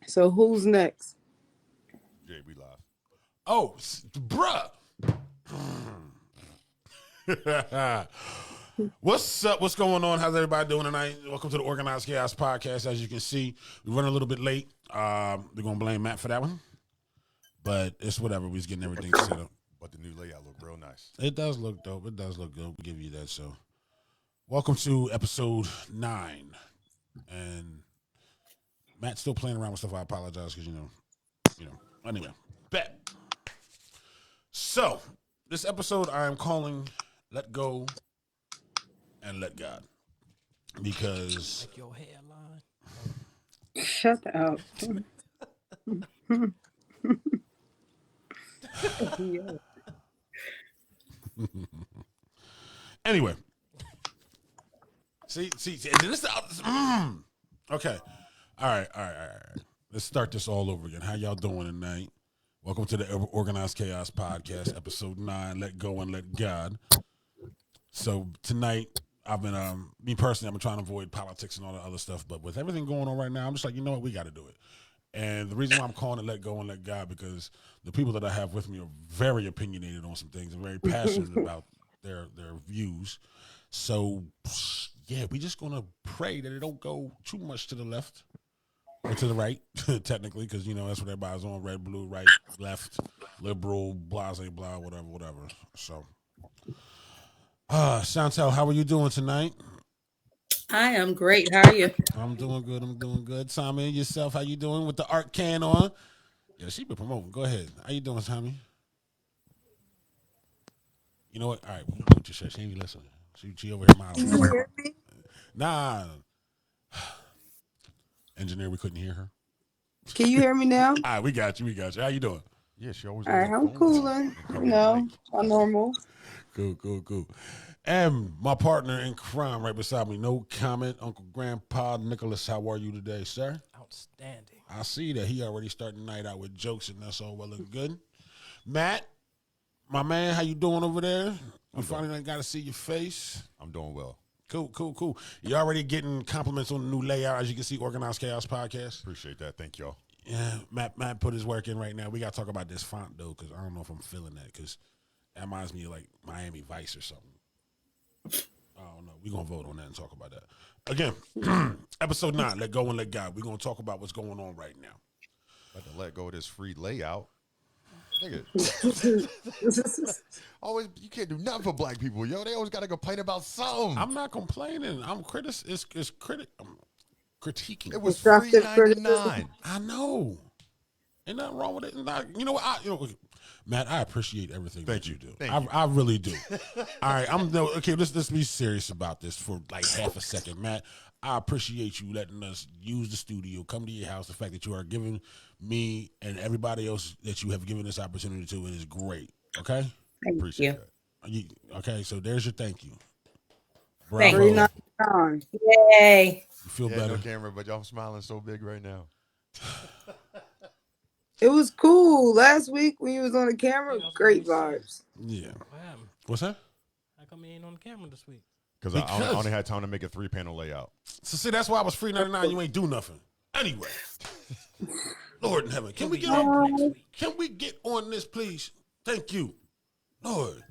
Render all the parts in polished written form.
So who's next? Yeah, we live. Oh, bruh. What's up? What's going on? How's everybody doing tonight? Welcome to the Organized Chaos Podcast. As you can see, we're running a little bit late. We're gonna blame Matt for that one, but it's whatever. We're just getting everything set up. But the new layout look real nice. It does look dope. It does look good. We give you that. So, welcome to episode 9, and Matt's still playing around with stuff. I apologize because you know. Anyway, bet. So, this episode I am calling "Let Go and Let God" because Like your hairline. Shut up. Yeah. anyway. See, this. Okay, all right. Let's start this all over again. How y'all doing tonight? Welcome to the Organized Chaos Podcast, episode 9. Let Go and Let God. So tonight, I've been, me personally, I've been trying to avoid politics and all the other stuff. But with everything going on right now, I'm just like, you know what, we got to do it. And the reason why I'm calling it "Let Go and Let God" because the people that I have with me are very opinionated on some things and very passionate about their views. So yeah, we just gonna pray that it don't go too much to the left or to the right, technically, because you know that's what everybody's on: red, blue, right, left, liberal, blase, blah, whatever. So, Chantel, how are you doing tonight? I am great. How are you? I'm doing good. Tommy, yourself, how you doing with the art can on? Yeah, she been promoting. Go ahead. How you doing, Tommy? You know what? All right, put your shit. She ain't even listening. She over here Can you miles. hear me? Nah. Engineer, we couldn't hear her. Can you hear me now? All right, we got you. How you doing? Yeah, she always All on right, her I'm phone. cooling. You know, I'm normal. Cool. And my partner in crime right beside me, no comment, Uncle Grandpa Nicholas, how are you today, sir? Outstanding. I see that he already starting the night out with jokes, and that's all well and good. Matt, my man, how you doing over there? We finally got to see your face. I'm doing well. Cool. You already getting compliments on the new layout, as you can see, Organized Chaos Podcast. Appreciate that. Thank y'all. Yeah, Matt put his work in right now. We got to talk about this font, though, because I don't know if I'm feeling that, because that reminds me of, like, Miami Vice or something. I don't know. We're going to vote on that and talk about that. Again, episode 9, Let Go and Let God. We're going to talk about what's going on right now. About to let go of this free layout. Nigga. Always, you can't do nothing for black people, yo. They always got to complain about something. I'm not complaining. I'm critiquing. It was Constructive $3.99. I know. Ain't nothing wrong with it. You know what? Matt, I appreciate everything that you do. I really do. All right, okay. Let's be serious about this for like half a second, Matt. I appreciate you letting us use the studio, come to your house. The fact that you are giving me and everybody else that you have given this opportunity to is great. Okay. Thank Appreciate you. that. Okay. So there's your thank you. Thank Bravo. you. $3.99. Yay. You feel Yeah, better. no camera, but y'all smiling so big right now. It was cool last week when you was on the camera. Yeah, Great that's what I vibes. Yeah. What happened? What's that? How come you ain't on the camera this week? Because I only had time to make a 3-panel layout. So see, that's why I was free 99. You ain't do nothing. Anyway, Lord in heaven, can we get on? Next week. Can we get on this, please? Thank you, Lord.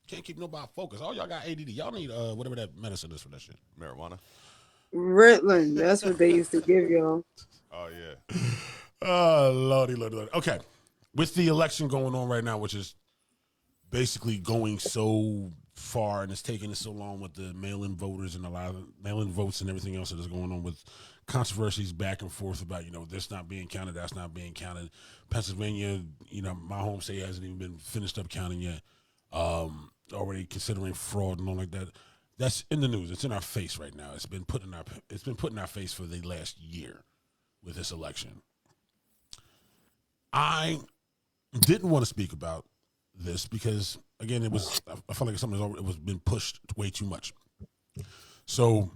Can't keep nobody focused. All y'all got ADD. Y'all need whatever that medicine is for that shit. Marijuana. Ritalin. That's what they used to give y'all. Oh, yeah. Oh, lordy. Okay, with the election going on right now, which is basically going so far and it's taking so long with the mail-in voters and a lot of mail-in votes and everything else that is going on with controversies back and forth about, this not being counted, that's not being counted. Pennsylvania, my home state hasn't even been finished up counting yet. Already considering fraud and all like that. That's in the news. It's in our face right now. It's been put in our face for the last year with this election. I didn't want to speak about this because, again, I felt like something it was been pushed way too much. So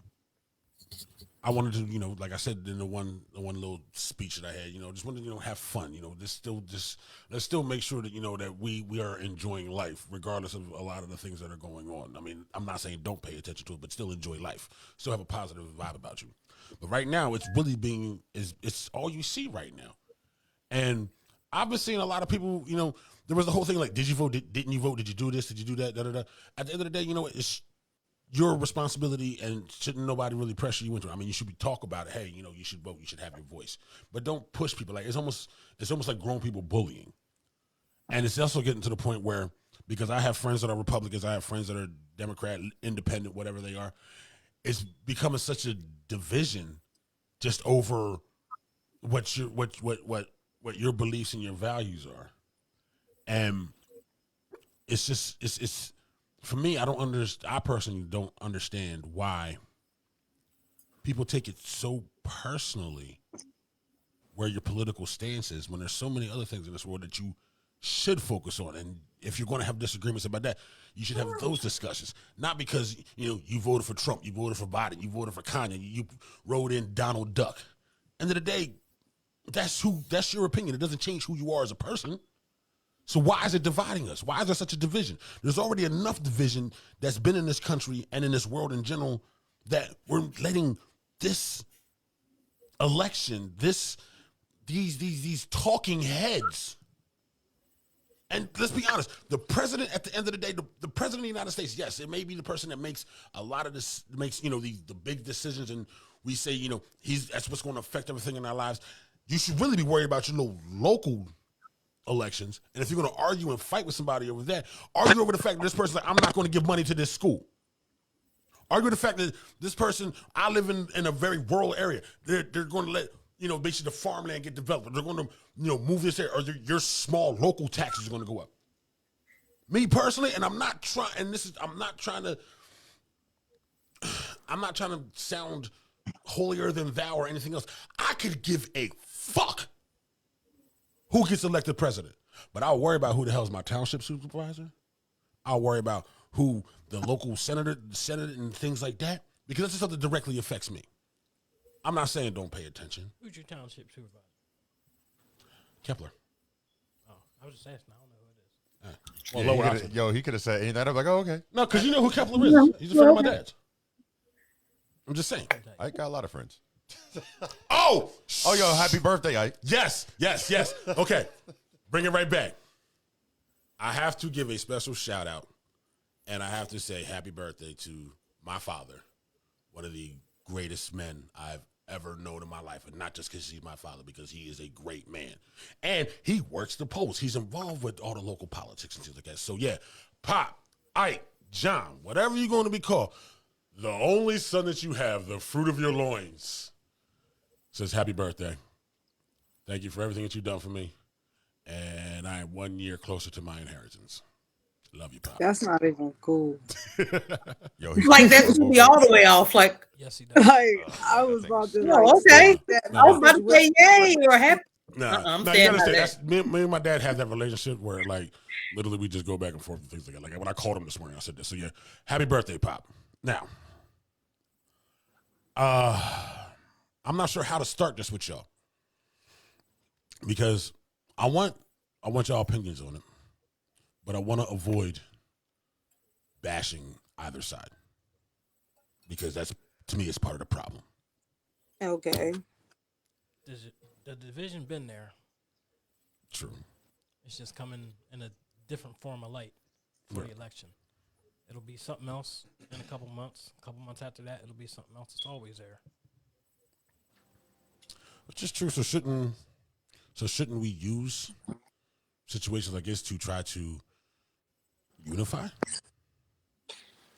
I wanted to, like I said in the one little speech that I had, just wanted to, have fun. Let's still make sure that, that we are enjoying life regardless of a lot of the things that are going on. I mean, I'm not saying don't pay attention to it, but still enjoy life. Still have a positive vibe about you. But right now, it's really it's all you see right now. And I've been seeing a lot of people, there was the whole thing like, did you vote? Didn't you vote? Did you do this? Did you do that? Da, da, da. At the end of the day, it's your responsibility, and shouldn't nobody really pressure you into it. I mean, you should talk about it. Hey, you should vote. You should have your voice. But don't push people. Like, it's almost like grown people bullying. And it's also getting to the point where, because I have friends that are Republicans, I have friends that are Democrat, independent, whatever they are, it's becoming such a division just over what your beliefs and your values are. And it's for me, I personally don't understand why people take it so personally where your political stance is, when there's so many other things in this world that you should focus on. And if you're going to have disagreements about that, you should have those discussions. Not because, you voted for Trump, you voted for Biden, you voted for Kanye, you wrote in Donald Duck. End of the day, that's your opinion. It doesn't change who you are as a person. So why is it dividing us? Why is there such a division? There's already enough division that's been in this country and in this world in general that we're letting this election, these talking heads. And let's be honest, the president, at the end of the day, the president of the United States, yes, it may be the person that makes a lot of this, the big decisions, and we say, that's what's going to affect everything in our lives. You should really be worried about your little local elections. And if you're going to argue and fight with somebody over that, argue over the fact that this person's like, I'm not going to give money to this school. Argue the fact that this person, I live in a very rural area. They're going to let, basically the farmland get developed. They're going to, move this area, or your small local taxes are going to go up. Me personally, and I'm not trying to sound holier than thou or anything else. I could give a fuck who gets elected president, but I'll worry about who the hell is my township supervisor. I'll worry about who the local senator, and things like that, because that's just something that directly affects me. I'm not saying don't pay attention. Who's your township supervisor? Kepler. Oh, I was just asking. I don't know who it is. Well, lower Option. He could have said anything. I'm like, oh, okay. No, because you know who Kepler is. He's a friend of my dad's. I'm just saying. I got a lot of friends. Oh, yo, happy birthday, Ike. Yes. Okay, bring it right back. I have to give a special shout out, and I have to say happy birthday to my father, one of the greatest men I've ever known in my life, and not just because he's my father, because he is a great man, and he works the polls. He's involved with all the local politics and things like that. So yeah, Pop, Ike, John, whatever you're going to be called, the only son that you have, the fruit of your loins, says happy birthday. Thank you for everything that you've done for me, and I am 1 year closer to my inheritance. Love you, Pop. That's not even cool. Yo, Like that should be all the way off. Like, Yes, he does. Like, I was about to. oh, okay. that I was about to say yay or happy. You I'm gotta saying say, that. me and my dad have that relationship where, like, literally we just go back and forth and things like that. Like, when I called him this morning, I said this. So, yeah, happy birthday, Pop. Now, I'm not sure how to start this with y'all, because I want y'all opinions on it, but I want to avoid bashing either side, because that's, to me, it's part of the problem. Okay. The division been there. True. It's just coming in a different form of light for the election. It'll be something else in a couple months. A couple months after that, it'll be something else. It's always there. Which is true. So shouldn't we use situations like this to try to unify?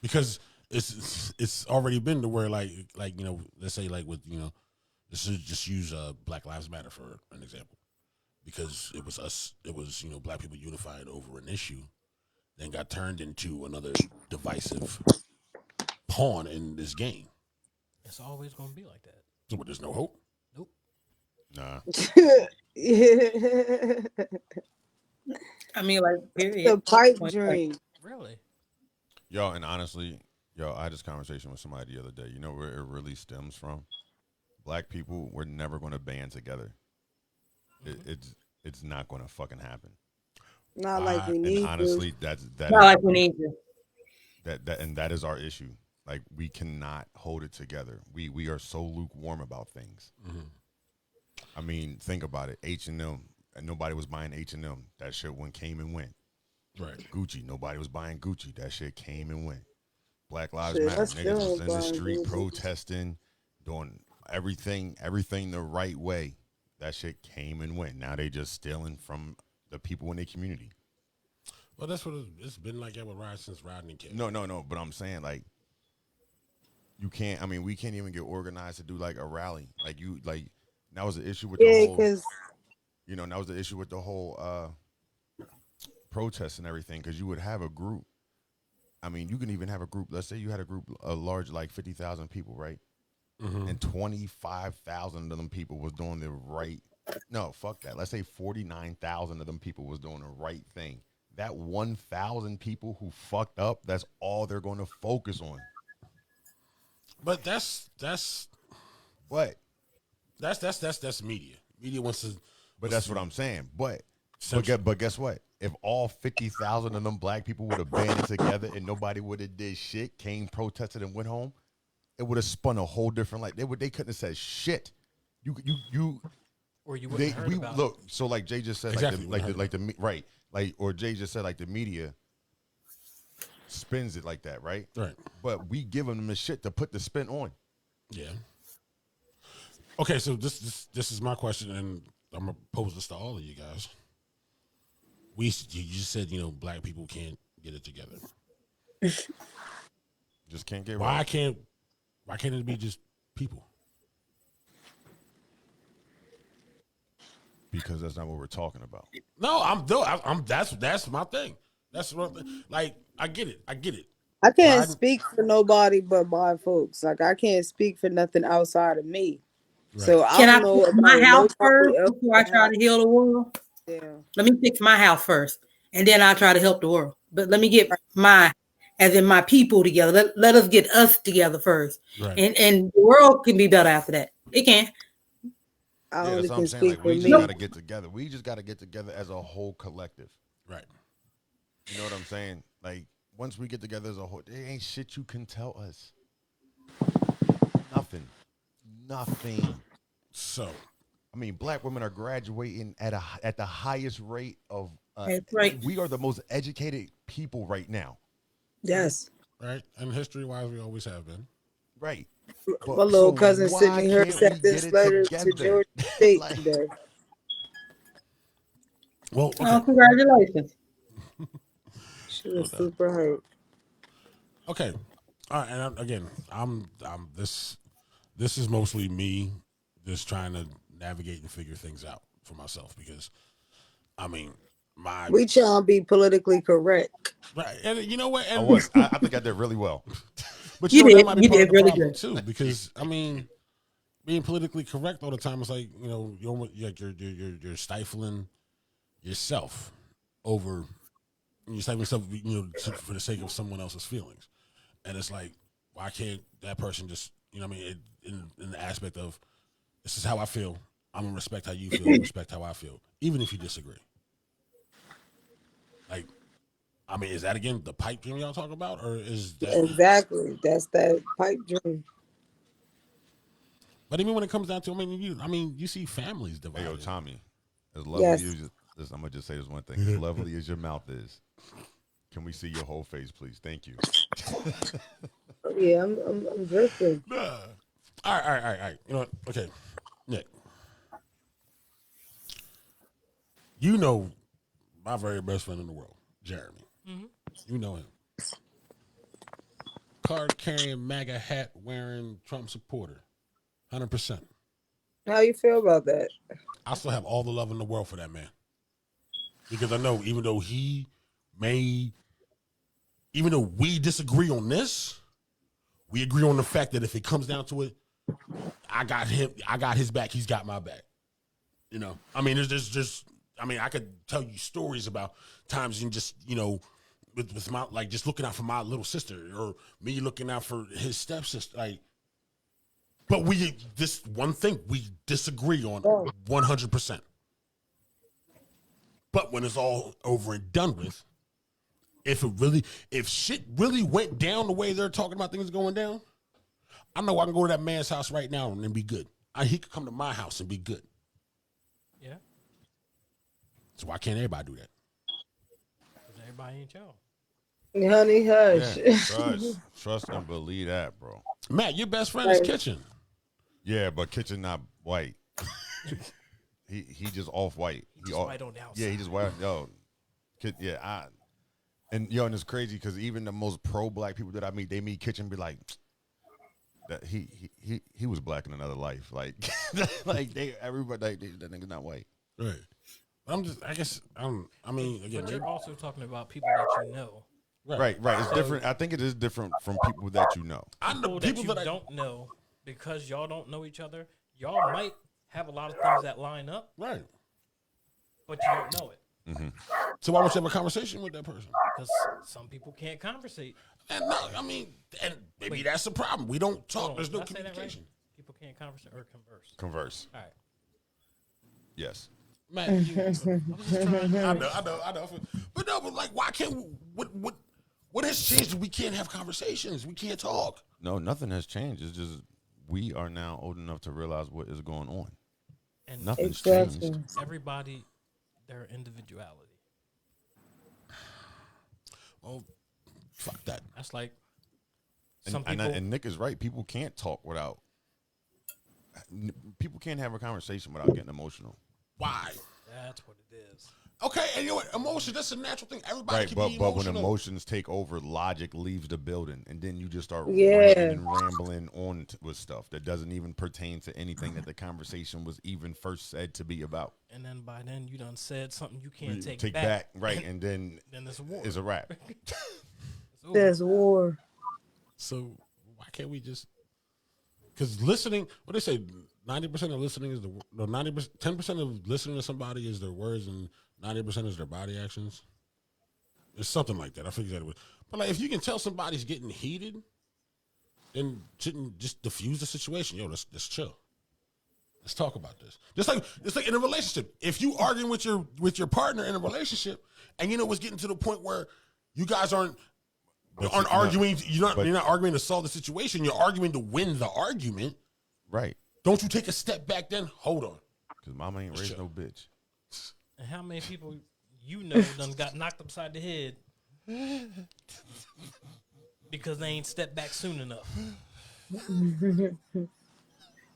Because it's already been to where like let's say like with let's just use Black Lives Matter for an example, because it was black people unified over an issue, then got turned into another divisive pawn in this game. It's always going to be like that. So there's no hope. Nope. Nah. I mean, like, period. The pipe dream. Really? Yo, and honestly, I had this conversation with somebody the other day. You know where it really stems from? Black people, we're never going to band together. It's not going to fucking happen. Not like we need and honestly, to. that's Not like we need to. that is our issue. Like we cannot hold it together. We are so lukewarm about things. I mean, think about it. H&M, and nobody was buying H&M. That shit came and went. Right. Gucci, nobody was buying Gucci. That shit came and went. Black Lives Shit, Matter. I Niggas still was in the buying street Gucci. protesting, doing everything the right way. That shit came and went. Now they just stealing from the people in their community. Well, that's what it's been like ever since Rodney came. No. But I'm saying, like, you can't. I mean, we can't even get organized to do like a rally. Like that was the issue with the Yeah, whole. because That was the issue with the whole protests and everything. Because you would have a group. I mean, you can even have a group. Let's say you had a large, like 50,000 people, right? And 25,000 of them people was doing the right. No, fuck that. Let's say 49,000 of them people was doing the right thing. That 1,000 people who fucked up, that's all they're going to focus on. But that's What? That's media. Media wants to. But that's what I'm saying. But Central. but guess what? If all 50,000 of them black people would have banded together and nobody would have did shit, came, protested, and went home, it would have spun a whole different light. They couldn't have said shit. You Or you wouldn't heard about it. look. So like Jay just said, Exactly. or Jay just said, like the media spins it like that, right? Right. But we give them the shit to put the spin on. Yeah. Okay, so this is my question, and I'm gonna pose this to all of you guys. You just said black people can't get it together. Just can't get Why right. can't it be just people? Because that's not what we're talking about. No, that's my thing. That's what like I get it. I can't Biden- speak for nobody but my folks. Like I can't speak for nothing outside of me. Right. So I Can I don't know fix my about house nobody first else. before I try to heal the world? Yeah. Let me fix my house first, and then I'll try to help the world. But let me get my people together. Let us get us together first, Right. and the world can be better after that. It can. I Yeah, only that's what can I'm saying. speak Like for we just me. got to get together. We just got to get together as a whole collective. Right. You know what I'm saying? Like once we get together as a whole, there ain't shit you can tell us. Nothing. So I mean, black women are graduating at the highest rate of. That's right. We are the most educated people right now. Yes. right, and history wise, we always have been. Right. My little cousin why sent me her can't we acceptance get it letter to together? Georgia State Like- today. Well, okay. Oh, congratulations. She was super hurt. Okay. All right. And again, I'm this is mostly me just trying to navigate and figure things out for myself because, I mean, We trying to be politically correct. right. And you know what? I And was. I think I did really well. but You know, did. that might be You part of did the really problem, good. too, because I mean, being politically correct all the time is like you're stifling yourself over. You stifle yourself, for the sake of someone else's feelings, and it's like, why can't that person just, what I mean, in the aspect of, this is how I feel. I'm gonna respect how you feel. Respect how I feel, even if you disagree. Like, I mean, is that again the pipe dream y'all talk about, or is that Exactly. That's that pipe dream. But even when it comes down to, you see families Hey, divided. yo, Tommy. As lovely Yes. as I'm gonna just say this one thing. As lovely as your mouth is, can we see your whole face, please? Thank you. Yeah, I'm drifting. All right. You know what? Okay, Nick. You know my very best friend in the world, Jeremy. Mhm. You know him. Card carrying, MAGA hat wearing, Trump supporter. 100%. How you feel about that? I still have all the love in the world for that man. Because I know even though we disagree on this, we agree on the fact that if it comes down to it, I got his back, he's got my back. I mean, there's just, I could tell you stories about times in just, with my, like, just looking out for my little sister or me looking out for his stepsister, like, but this one thing we disagree on 100%. But when it's all over and done with, if shit really went down the way they're talking about things going down, I know I can go to that man's house right now and be good. He could come to my house and be good. Yeah, So why can't everybody do that? because everybody ain't y'all. Honey, hush. Yeah, trust and believe that, bro. Matt, your best friend is Right. Kitchen. Yeah, but Kitchen not white. he just off white. Just white on the outside. Yeah, he just white. Yo, and it's crazy because even the most pro black people that I meet, they meet Kitchen, be like, that he was black in another life. Like everybody that nigga's not white. Right. I mean, again, But you're also talking about people that you know. Right. It's different. I think it is different from people that you know. I know People that you don't know, because y'all don't know each other. Y'all might have a lot of things that line up, right. but you don't know it. So why would you have a conversation with that person? Because some people can't conversate. And no, I mean, and maybe that's the problem. We don't talk. Hold on, There's no did I say that right? communication. People can't conversate or converse. Converse. All right. Yes. Man, I know. But no, but like, why can't what has changed? We can't have conversations. We can't talk. No, nothing has changed. It's just we are now old enough to realize what is going on. And Nothing's Exactly. changed. everybody, their individuality. Well, fuck that. That's like And, some and, people. and Nick is right. People can't talk without. People can't have a conversation without getting emotional. Why? That's what it is. Okay, and you know what? Emotion, that's a natural thing. Everybody Right, can but be when emotional. emotions take over, logic leaves the building, and then you just start Yeah. ranting and rambling on with stuff that doesn't even pertain to anything that the conversation was even first said to be about. And then by then you done said something you can't take, Take back, right, and then Then it's a war. it's a wrap. It's over. There's war. So why can't we just? Because listening, what they say, 90% of listening is 10% of listening to somebody is their words, and 90% is their body actions. It's something like that. I figured that. But like, if you can tell somebody's getting heated, then shouldn't just diffuse the situation. Yo, let's chill. Let's talk about this. It's like in a relationship. If you arguing with your partner in a relationship, and you know it's getting to the point where you guys aren't arguing. You're not arguing to solve the situation. You're arguing to win the argument. Right, Don't you take a step back? Then hold on. because mama ain't raised no bitch. And how many people you know done got knocked upside the head because they ain't stepped back soon enough?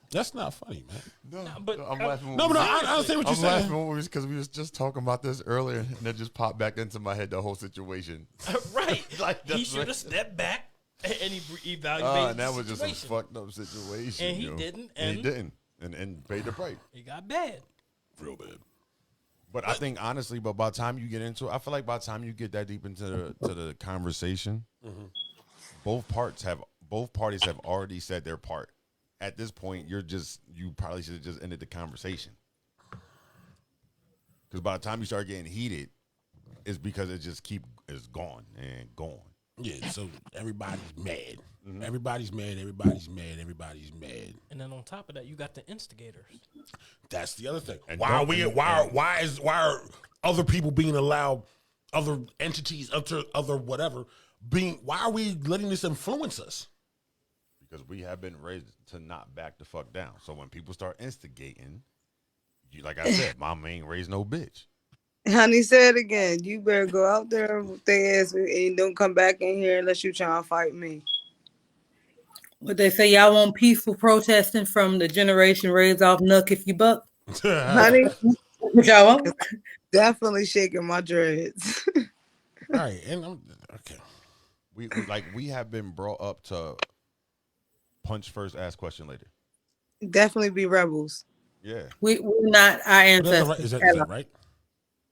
That's not funny, man. No, but I'm laughing. No, but no, I understand what you're I'm saying. laughing because we was just talking about this earlier, and it just popped back into my head the whole situation. Right. Like, he that's should right. have stepped back and he evaluated And that the was just a situation. fucked up situation. And he yo. didn't, And he and- didn't, and paid the price. He got bad. Real bad. But I think honestly, but by the time you get into it, I feel like by the time you get that deep into the conversation, both parties have already said their part. At this point, you probably should have just ended the conversation. Because by the time you start getting heated, it's because it's gone and gone. Yeah, so everybody's mad. Everybody's mad. Everybody's mad. Everybody's mad. And then on top of that, you got the instigators. That's the other thing. And Why are other people being allowed, other entities, other whatever, why are we letting this influence us? Because we have been raised to not back the fuck down. So when people start instigating, you like I said, mama ain't raised no bitch. Honey, say it again. You better go out there with their ass and don't come back in here unless you trying to fight me. What they say, y'all want peaceful protesting from the generation raised off Nuck If You Buck? Honey, What y'all want? definitely shaking my dreads. All right, and okay. We have been brought up to punch first, ask question later. Definitely be rebels. Yeah. We're not our ancestors. Is that right?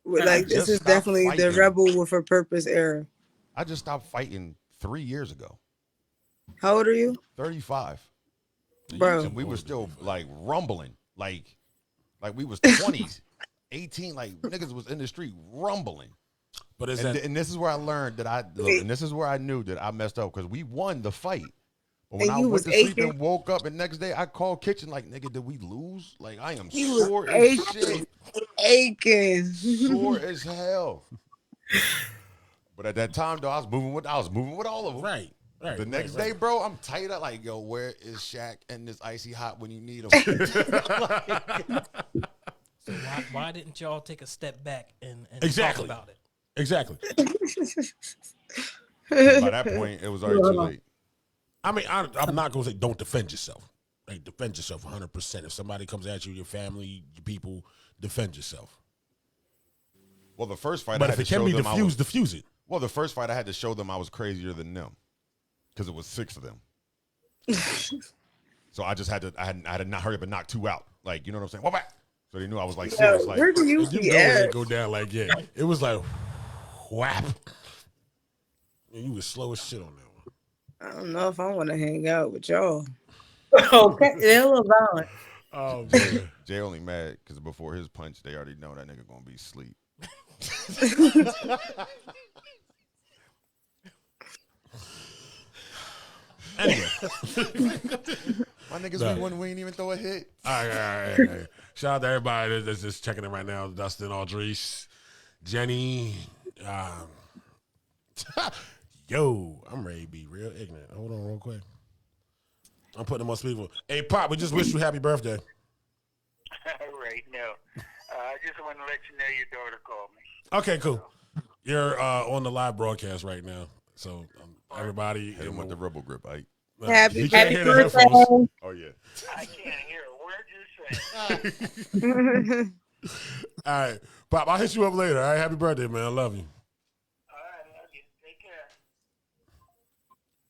Like this just is stopped definitely the fighting. rebel with a purpose era. I just stopped fighting 3 years ago. How old are you, 35. bro? And we were still like rumbling. Like we was 20s, 18, like niggas was in the street rumbling. But is And, that and this is where I learned and this is where I knew that I messed up because we won the fight. But when And I you went was to sleep aching? and woke up and next day I called kitchen like, nigga, did we lose? Like I am You was sore as aching. shit. Aching. Sore as hell. But at that time, though, I was moving with all of them. Right. Right. The next right. day, bro, I'm tight up. Like, yo, where is Shaq and this icy hot when you need him? So why didn't y'all take a step back and Exactly. talk about it? Exactly. By that point, it was already too late. I mean, I'm not going to say don't defend yourself. Like, defend yourself 100%. If somebody comes at you, your family, your people, defend yourself. Well, the first fight, But I if had it to show can be them diffused, diffuse it. Well, the first fight, I had to show them I was crazier than them because it was 6 of them. So I just had to, I had to not hurry up and knock 2 out. Like, you know what I'm saying? What back? So they knew I was like serious. Like, Where do you You be know it at? didn't go down like that. It was like, whap. And you was slow as shit on that one. I don't know if I want to hang out with y'all. Okay, they're a little violent. Oh, man. Jay only mad because before his punch, they already know that nigga gonna be asleep. Anyway. My niggas, Nah. we won. We ain't even throw a hit. All right. Shout out to everybody that's just checking in right now. Dustin, Aldrice, Jenny. Yo, I'm ready to be real ignorant. Hold on real quick. I'm putting them on speaker. Hey, Pop, we just wish you happy birthday. All right, no. I just want to let you know your daughter called me. Okay, cool. You're on the live broadcast right now. So, everybody. Hit him with the rubble grip, Ike. Happy you can't Happy hear the birthday. headphones. Oh yeah. I can't hear a word you're saying. All right, Pop, I'll hit you up later. All right, happy birthday, man. I love you. All right, love you. Take care.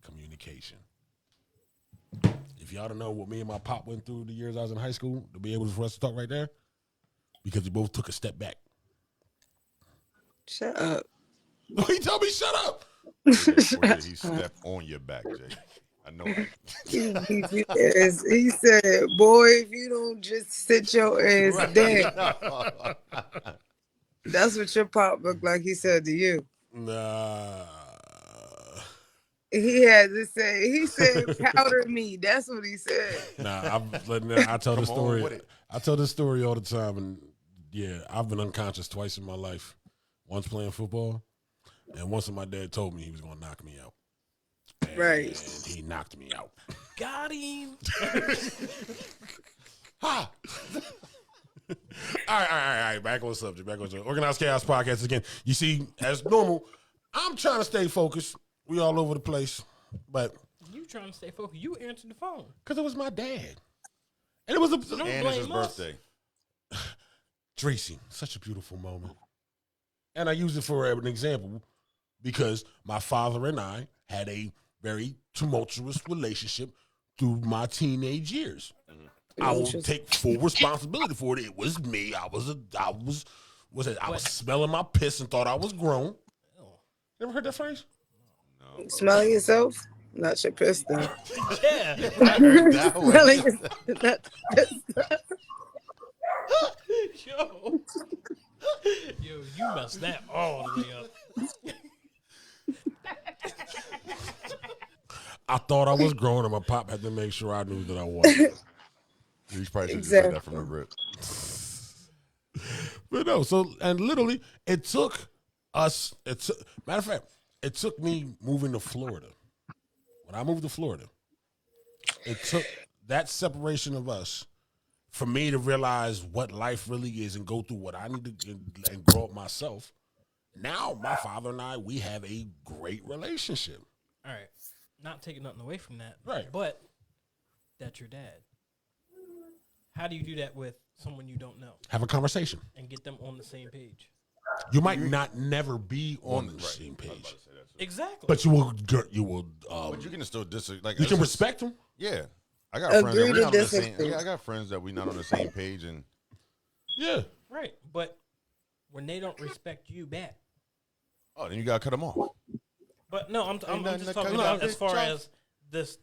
Communication. If y'all don't know what me and my pop went through the years I was in high school, to be able for us to talk right there, because we both took a step back. Shut up. He told me shut up. Or did he step on your back, Jay? I know. Yes, he said, boy, if you don't just sit your ass down. That's what your pop looked like he said to you. Nah. He had to say, he said, powder me. That's what he said. Nah, I tell the Come on story. with it. I tell this story all the time, and yeah, I've been unconscious twice in my life. Once playing football, and once my dad told me he was going to knock me out. And Right. he knocked me out. Got him. Ha! All right. Back on the subject. Organized Chaos Podcast again. You see, as normal, I'm trying to stay focused. We all over the place, but You trying to stay focused? You answered the phone. because it was my dad, and it was a Don't And it's his blame us. birthday. Tracy, such a beautiful moment. And I use it for an example because my father and I had a very tumultuous relationship through my teenage years. I will take full responsibility for it. It was me. I was smelling my piss and thought I was grown. Never heard that phrase? Smelling yourself? Not your piss, though. Yeah. That way. Smelling yourself. Not your piss. Yo, you messed that all the way up. I thought I was grown, and my pop had to make sure I knew that I wasn't. You probably should have said that Exactly. from the rip. But no, and literally, it took us. Matter of fact, it took me moving to Florida. When I moved to Florida, it took that separation of us for me to realize what life really is and go through what I need to and grow up myself. Now, my father and I, we have a great relationship. All right. Not taking nothing away from that. Right. But that's your dad. How do you do that with someone you don't know Have a conversation. and get them on the same page? You might not never be on the Right. same I was about page, to say that, too. Exactly. but you will. But you can still disagree. Like, You it's can just- respect them. Yeah, I got friends that Agree we to not on the same. disagree. Yeah, I got friends that we not on the same page, and Yeah. Right. But when they don't respect you back. oh, then you gotta cut them off. But no, I'm nothing just to talking cut about off. as far Chop. as this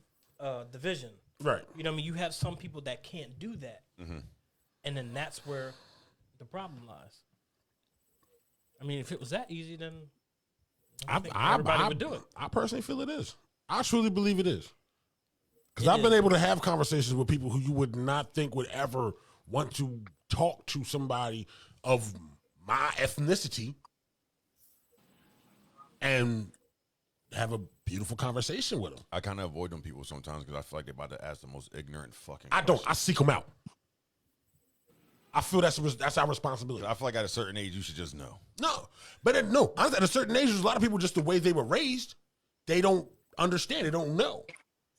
division. Right. You know what I mean? You have some people that can't do that. Mm-hmm. And then that's where the problem lies. I mean, if it was that easy, then I think everybody would do it. I personally feel it is. I truly believe it is. Because It I've been is. able to have conversations with people who you would not think would ever want to talk to somebody of my ethnicity. and have a beautiful conversation with them. I kind of avoid them people sometimes because I feel like they're about to ask the most ignorant fucking. I don't. I seek them out. I feel that's our responsibility. I feel like at a certain age you should just know. No, but no. At a certain age, there's a lot of people just the way they were raised, they don't understand. They don't know.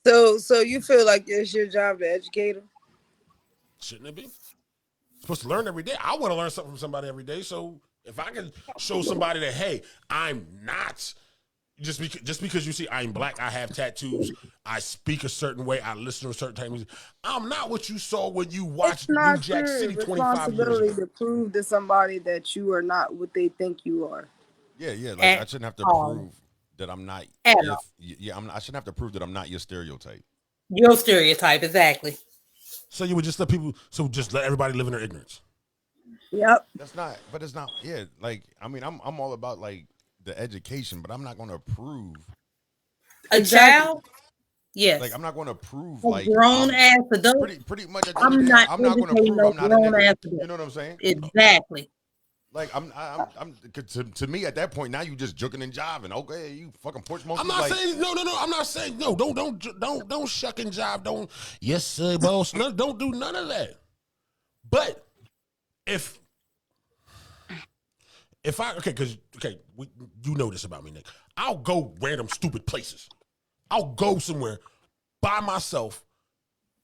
So you feel like it's your job to educate them? Shouldn't it be? Supposed to learn every day. I want to learn something from somebody every day. So if I can show somebody that, hey, I'm not just because you see I'm black, I have tattoos, I speak a certain way, I listen to a certain type of music. I'm not what you saw when you watched New Jack City 25 years responsibility ago. to prove to somebody that you are not what they think you are. Yeah. Like I shouldn't have to prove that I'm not. I shouldn't have to prove that I'm not your stereotype. Your stereotype, exactly. So you would just let everybody live in their ignorance. Yep. That's not, but it's not. Yeah, like I mean, I'm all about like the education, but I'm not going to prove A child, yes. like I'm not going to prove A like grown ass adult. pretty much. At the I'm end of the day, not I'm not going to educating prove no I'm not a grown nigga. ass adult. You know what I'm saying? Exactly. Like I'm to me at that point now you just juking and jiving. Okay, you fucking porch monkey. I'm not like, saying no. I'm not saying no. Don't shuck and jive. Don't yes sir, boss. No, don't do none of that. But if you know this about me, Nick. I'll go random stupid places. I'll go somewhere by myself,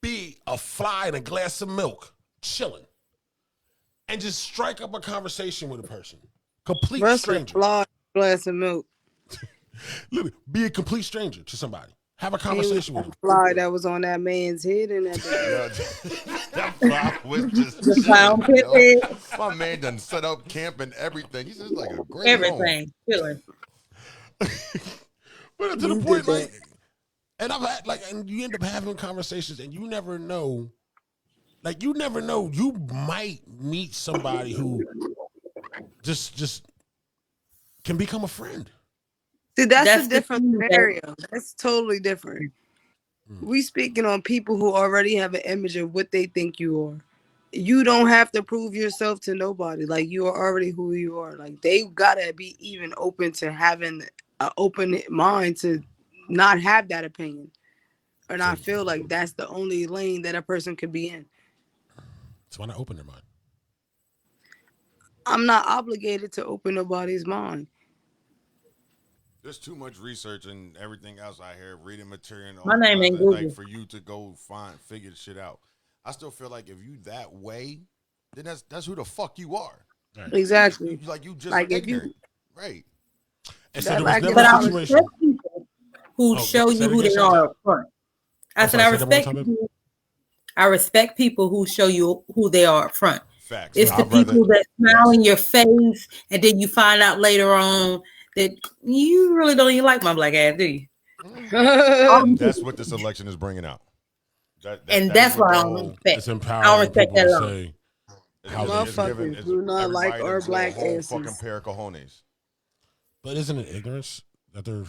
be a fly in a glass of milk, chilling, and just strike up a conversation with a person. Complete stranger. Fly, glass of milk. Literally, be a complete stranger to somebody. Have a conversation with them. Fly that was on that man's head and that. That fly was just The clown chilling, pit yo. My man done set up camp and everything. He's just like a great everything. Chilling. But to the point, like, and I've had and you end up having conversations, and you never know. Like, you never know. You might meet somebody who just can become a friend. See, that's a the different thing, scenario. That's totally different. We speaking on people who already have an image of what they think you are. You don't have to prove yourself to nobody. Like, you are already who you are. Like, they gotta be even open to having an open mind to not have that opinion or not feel like that's the only lane that a person could be in. So why not open their mind? I'm not obligated to open nobody's mind. There's too much research and everything else out here, reading material. And all My name ain't that, like Google. for you to go figure shit out. I still feel like if you that way, then that's who the fuck you are. Right. Exactly. You just Like, if ignorant, right? And so That there was like never But I a situation. respect people who Oh, show say you it who again, they Shanta. are up front. I I'm said sorry, I say that one more respect time, baby. people. I respect people who show you who they are up front. Facts. It's the people that smile in your face, and then you find out later on that you really don't even like my black ass, do you? And that's what this election is bringing out. And that's what what I the don't whole- respect. It's I don't empowering respect people that to at all. say It's Motherfuckers giving- do not like everybody our to black grow a whole asses. fucking pair of cojones. But isn't it ignorance that they're?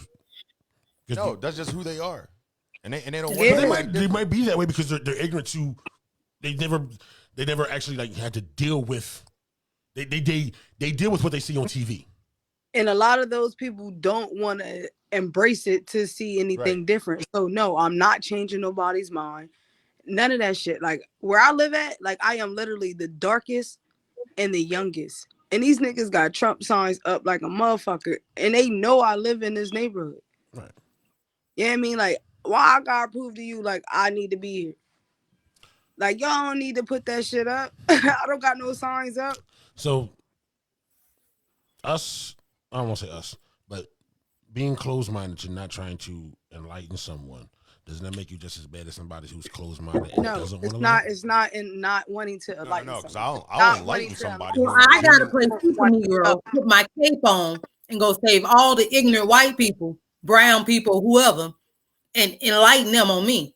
No, that's just who they are, and they don't Yeah. want They might be that way because they're ignorant to. They never actually like had to deal with. They deal with what they see on TV. And a lot of those people don't want to embrace it to see anything Right. different. So no, I'm not changing nobody's mind. None of that shit. Like, where I live at, like, I am literally the darkest and the youngest. And these niggas got Trump signs up like a motherfucker. And they know I live in this neighborhood. Right. You know what I mean? Like, why I gotta prove to you like I need to be here? Like, y'all don't need to put that shit up. I don't got no signs up. So us, I don't want to say us, but being closed-minded, you're not trying to enlighten someone. Doesn't that make you just as bad as somebody who's closed-minded and No, doesn't want it's to not. learn? It's not in not wanting to No, enlighten because someone. I Not don't wanting enlighten to somebody. Well, who- I gotta play Super Negro, put my cape on, and go save all the ignorant white people, brown people, whoever, and enlighten them on me.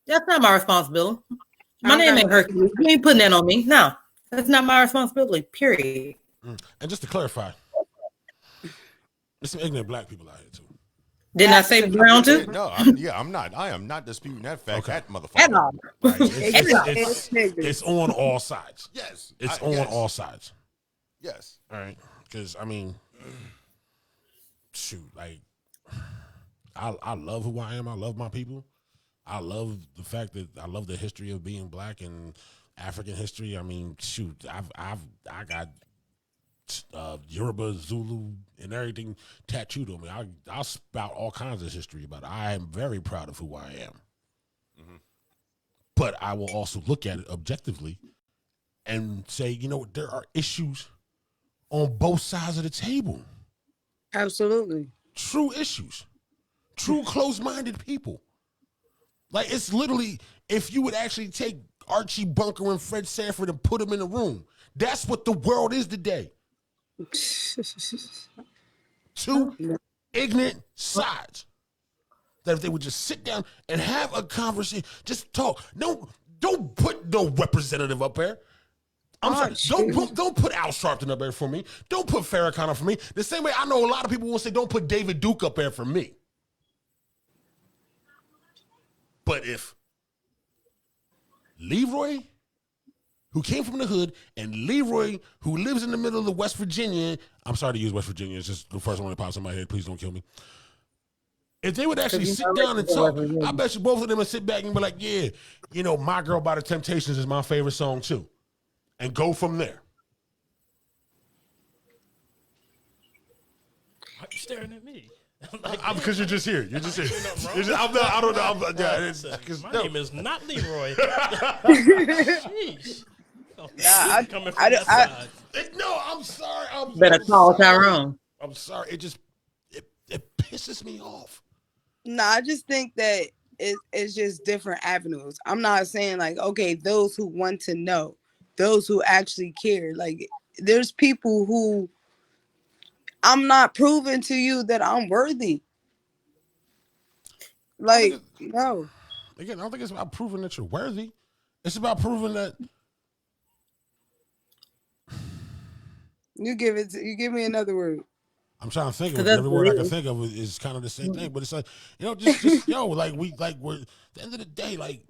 That's not my responsibility. My name ain't Hercules. You ain't putting that on me. No, that's not my responsibility. Period. And just to clarify, there's some ignorant black people out here too. Didn't I say brown too? No, I'm not. I am not disputing that fact. Okay. That motherfucker. At all. Right? Niggas. It's on all sides. Yes, It's on yes, all sides. Yes. All right, because I mean, shoot, like I love who I am. I love my people. I love the fact that I love the history of being black and African history. I mean, shoot, I got Yoruba, Zulu, and everything tattooed on me. I'll spout all kinds of history about it. I am very proud of who I am. Mm-hmm. But I will also look at it objectively and say, you know, there are issues on both sides of the table. Absolutely. True issues. True closed-minded people. Like, it's literally, if you would actually take Archie Bunker and Fred Sanford and put them in a room, that's what the world is today. Two ignorant sides. That if they would just sit down and have a conversation, just talk. Don't put no representative up there. Don't put Al Sharpton up there for me. Don't put Farrakhan up for me. The same way I know a lot of people will say, don't put David Duke up there for me. But if Leroy, who came from the hood, and Leroy, who lives in the middle of the West Virginia, I'm sorry to use West Virginia, it's just the first one that pops in my head, please don't kill me. If they would actually sit down and talk, I bet you both of them would sit back and be like, yeah, you know, My Girl by the Temptations is my favorite song too. And go from there. Why are you staring at me? Because you're just here. You're just here. I don't know. My name is not Leroy. Sheesh. Coming from that side. No, I'm sorry. Better call Tyrone. I'm sorry. It pisses me off. No, I just think that it's just different avenues. I'm not saying like, okay, those who want to know, those who actually care. Like, there's people who I'm not proving to you that I'm worthy. Like, no. Again, I don't think it's about proving that you're worthy. It's about proving that. You give me another word. I'm trying to think of it. Every word I can think of is kind of the same thing. But it's like, you know, just yo, like we're at the end of the day, like,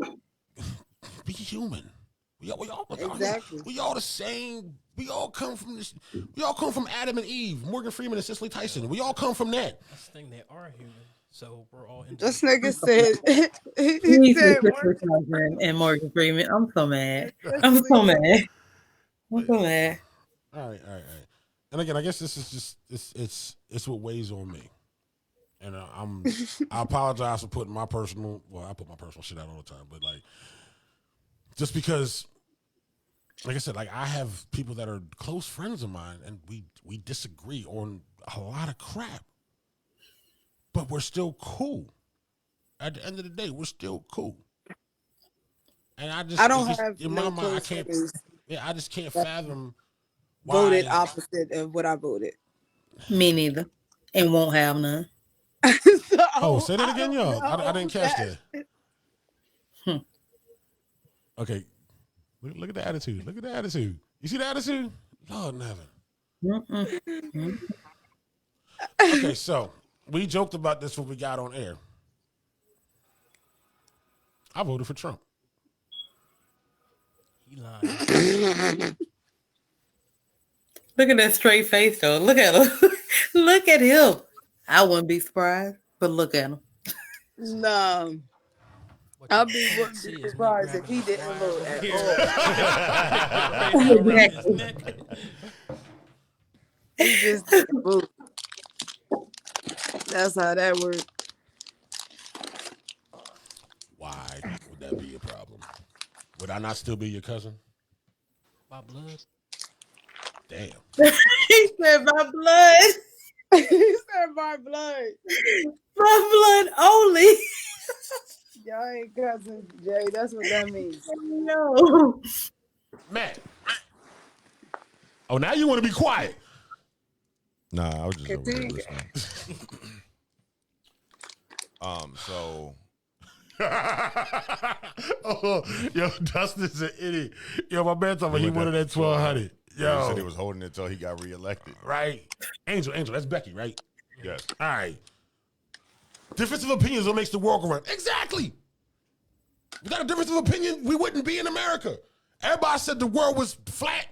be human. We all Exactly. We all the same. We all come from this. We all come from Adam and Eve, Morgan Freeman and Cicely Tyson. We all come from that. That's the thing, they are human. So we're all This nigga said he said and Morgan Freeman. I'm so mad. I'm so mad. All right. And again, I guess this is just it's what weighs on me. And I apologize for putting my personal. Well, I put my personal shit out all the time, but like, just because, like I said, like I have people that are close friends of mine, and we disagree on a lot of crap, but we're still cool. At the end of the day, we're still cool. And I don't have in my mind. I can't. I just can't fathom. Voted opposite of what I voted. Me neither, and won't have none. So, say that again, y'all. I didn't catch that. Okay, look at the attitude. Look at the attitude. You see the attitude? Lord, Nevin. Okay, so we joked about this when we got on air. I voted for Trump. He lying. Look at that straight face, though. Look at him. Look at him. I wouldn't be surprised, but look at him. No. I'll be surprised if he didn't vote at all. He just didn't vote. That's how that works. Why would that be a problem? Would I not still be your cousin? By blood. Damn. He said my blood. He said my blood. My blood only. Y'all ain't cousins, Jay. That's what that means. No. Matt. Oh, now you want to be quiet. Nah, I was just over here listening. So oh, yo, Dustin's an idiot. Yo, my man told me he wanted that 1200. Yo, he said he was holding it until he got reelected. Right. Angel, that's Becky, right? Yes. All right. Difference of opinions is what makes the world go round. Exactly. Without a difference of opinion, we wouldn't be in America. Everybody said the world was flat.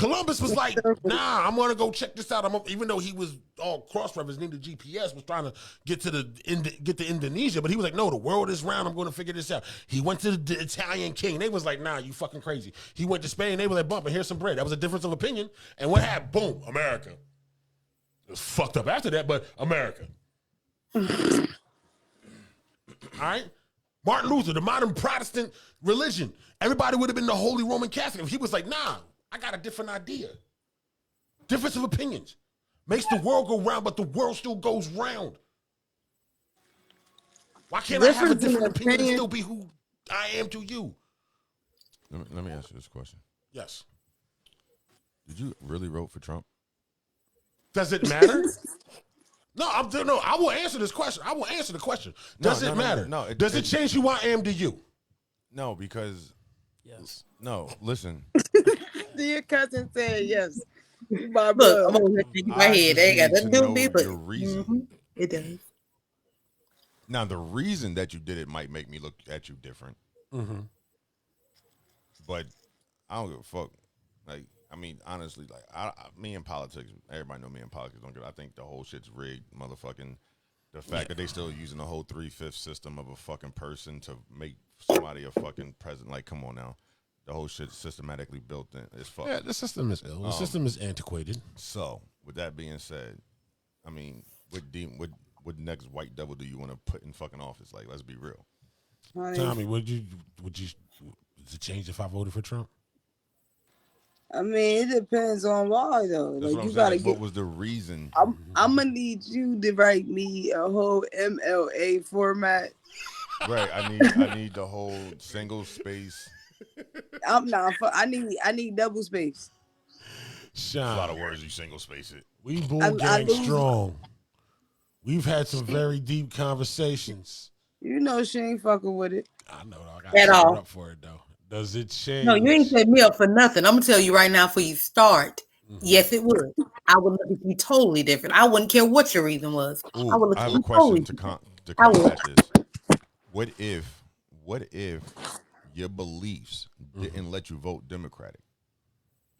Columbus was like, nah, I'm gonna go check this out. Even though he was all cross-referencing, the GPS was trying to get to Indonesia, but he was like, no, the world is round. I'm going to figure this out. He went to the Italian king. They was like, nah, you fucking crazy. He went to Spain. They were like, bump, and here's some bread. That was a difference of opinion. And what happened? Boom, America. It was fucked up after that, but America. All right? Martin Luther, the modern Protestant religion. Everybody would have been the Holy Roman Catholic. If he was like, nah, I got a different idea. Difference of opinions. Makes the world go round, but the world still goes round. Why can't I have a different opinion and still be who I am to you? Let me ask you this question. Yes. Did you really vote for Trump? Does it matter? No, I will answer this question. I will answer the question. Does it matter? No. Does it change who I am to you? No, because Yes. no. Listen, Your cousin said yes. My Look, I'm blood. over here shaking my I head. They ain't just got need nothing to to do with me, know but your reason. it does. Now the reason that you did it might make me look at you different, Mm-hmm. but I don't give a fuck. Like, I mean, honestly, like me in politics, everybody know me in politics. Don't get. I think the whole shit's rigged, motherfucking. The fact that they still using the whole 3/5 system of a fucking person to make somebody a fucking president. Like, come on now, the whole shit's systematically built in. It's fucked. Yeah, the system is ill. The system is antiquated. So, with that being said, I mean, what next white devil do you want to put in fucking office? Like, let's be real. Honey, Tommy, would you does it change if I voted for Trump? I mean, it depends on why though. That's Like what you I'm gotta saying. get. What was the reason? I'm gonna need you to write me a whole MLA format. Right. I need the whole single space. I'm not. I need double space. A lot Sean, of words you single space it. we bull I gang lose. strong. We've had some very deep conversations. You know she ain't fucking with it. I know. I got At to all. up for it though. Does it change? No, you ain't set me up for nothing. I'm gonna tell you right now before you start. Yes, it would. I would look at you totally different. I wouldn't care what your reason was. Ooh, I would look I at have you a question totally to different. combat I would. this. What if your beliefs didn't let you vote Democratic?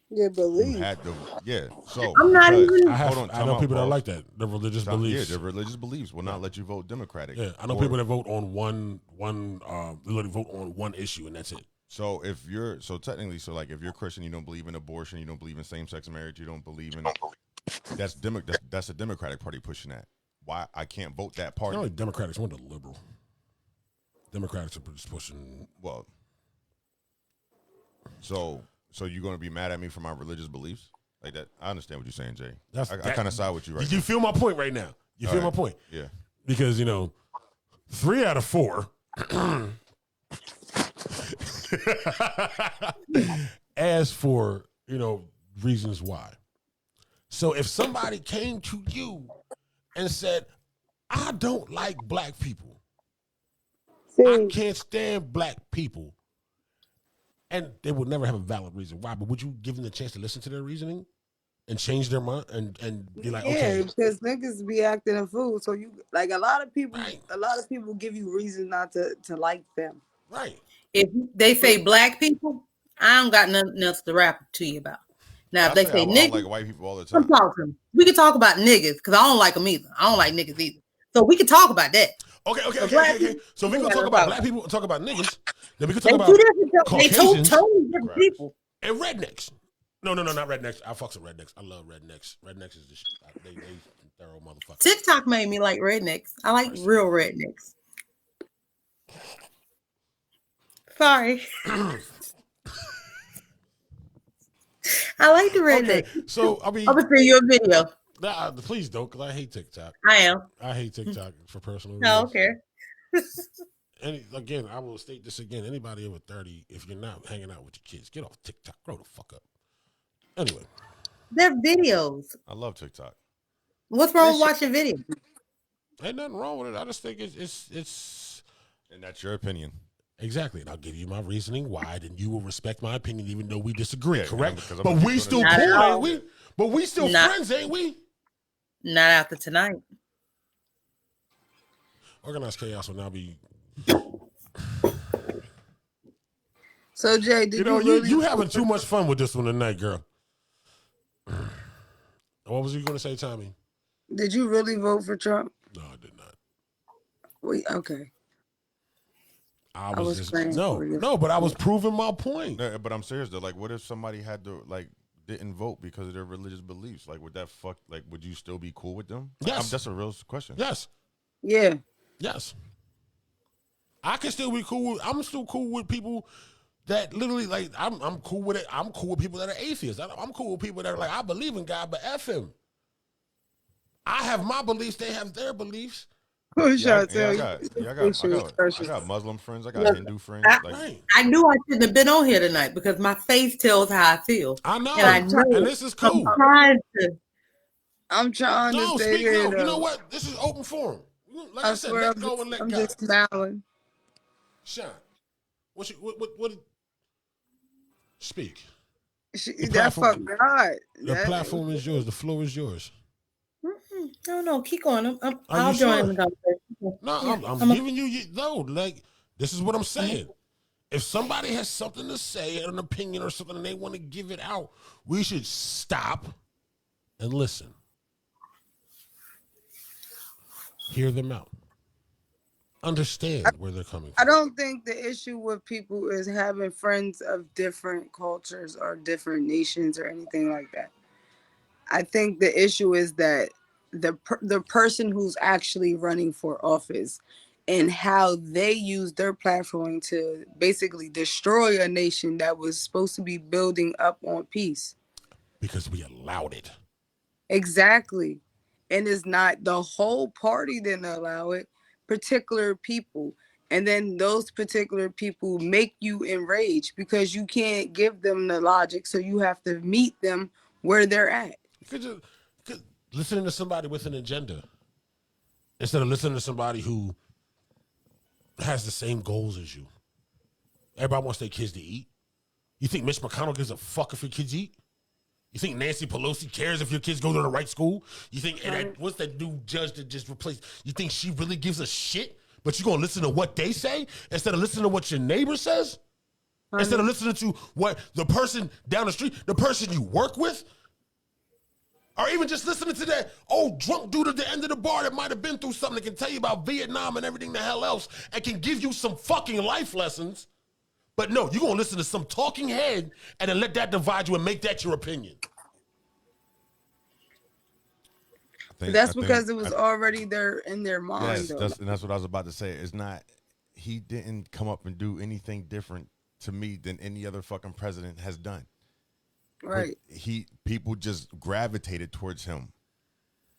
Yeah, You believe. had to, yeah. So I'm not because- even- I know people that are like that. Their religious Yeah, beliefs. their religious beliefs will not let you vote Democratic. Yeah, I know Or- people that vote on they let vote on one issue and that's it. So if you're technically like if you're Christian, you don't believe in abortion, you don't believe in same-sex marriage, you don't believe in that's a Democratic Party pushing that. Why I can't vote that party? Not only Democrats, one the liberal. Democrats are just pushing. Well, so you're gonna be mad at me for my religious beliefs like that? I understand what you're saying, Jay. I kind of side with you right You now. feel my point right now? You All feel right. my point? Yeah. Because 3 out of 4 as for reasons why. So if somebody came to you and said, I don't like black people, I can't stand black people, and they would never have a valid reason why, but would you give them the chance to listen to their reasoning and change their mind and be like, Yeah, okay, because niggas be acting a fool. So you like a lot of people. Right. A lot of people give you reason not to like them. right. If they say black people, I don't got nothing else to rap to you about. Now, if they say I don't niggas, like white people all the come time. talk to them. We can talk about niggas because I don't like them either. I don't like niggas either. So we can talk about that. Okay. So if we gonna talk about black people, talk about niggas, then we can They talk about two different. They Caucasians totally different Right. people. and rednecks. No, not rednecks. I fucks with rednecks. I love rednecks. Rednecks is just they thorough motherfuckers. TikTok made me like rednecks. I like real rednecks. Sorry. I like the redneck. Okay, so I mean, I'm gonna send you a video. nah, please don't, because I hate TikTok. I am. I hate TikTok for personal I don't reasons. care. And again, I will state this again. Anybody over 30, if you're not hanging out with your kids, get off TikTok. Grow the fuck up. Anyway, They're videos. I love TikTok. What's wrong with watching videos? ain't nothing wrong with it. I just think it's And that's your opinion. exactly. And I'll give you my reasoning why, then you will respect my opinion even though we disagree, Yeah, correct? because I'm But gonna we keep still doing it. cool, Not at ain't we? But we still Not- friends, ain't we? Not after tonight. Organized Chaos will now be. So Jay, did you really? You having too much fun with this one tonight, girl. What was you going to say, Tommy? Did you really vote for Trump? No, I did not. Wait, okay. I was just praying for you. no, but I was proving my point. No, but I'm serious though. Like, what if somebody had to like didn't vote because of their religious beliefs? Like, would that fuck? Like, would you still be cool with them? Like, Yes. that's a real question. Yes, Yeah. yes. I can still be cool. I'm still cool with people that literally like. I'm cool with it. I'm cool with people that are atheists. I'm cool with people that are like, I believe in God, but F him. I have my beliefs. They have their beliefs. I got Muslim friends. I got Look, Hindu friends. Right. I knew I shouldn't have been on here tonight because my face tells how I feel. I know. And I know And this is cool. I'm trying No, to stay speak there. no. You know what? This is open forum. Like I said, swear let go and let I'm God. just smiling. Sean, what speak. That fuck God. The platform is yours. The floor is yours. No, keep going. I'll join sure? in the conversation. No, I'm giving you no. Like this is what I'm saying. If somebody has something to say, an opinion or something, and they want to give it out, we should stop and listen. Hear them out. Understand where they're coming from. I don't think the issue with people is having friends of different cultures or different nations or anything like that. I think the issue is that the person who's actually running for office and how they use their platform to basically destroy a nation that was supposed to be building up on peace. Because we allowed it. Exactly. And it's not the whole party didn't allow it, particular people. And then those particular people make you enraged because you can't give them the logic. So you have to meet them where they're at. You could listening to somebody with an agenda instead of listening to somebody who has the same goals as you. Everybody wants their kids to eat. You think Mitch McConnell gives a fuck if your kids eat? You think Nancy Pelosi cares if your kids go to the right school? You think, what's that new judge that just replaced? You think she really gives a shit? But you're going to listen to what they say instead of listening to what your neighbor says? Instead of listening to what the person down the street, the person you work with? Or even just listening to that old drunk dude at the end of the bar that might have been through something that can tell you about Vietnam and everything the hell else and can give you some fucking life lessons. But no, you're going to listen to some talking head and then let that divide you and make that your opinion. That's because it was already there in their mind. Yes, that's what I was about to say. It's not, he didn't come up and do anything different to me than any other fucking president has done. Right. People just gravitated towards him.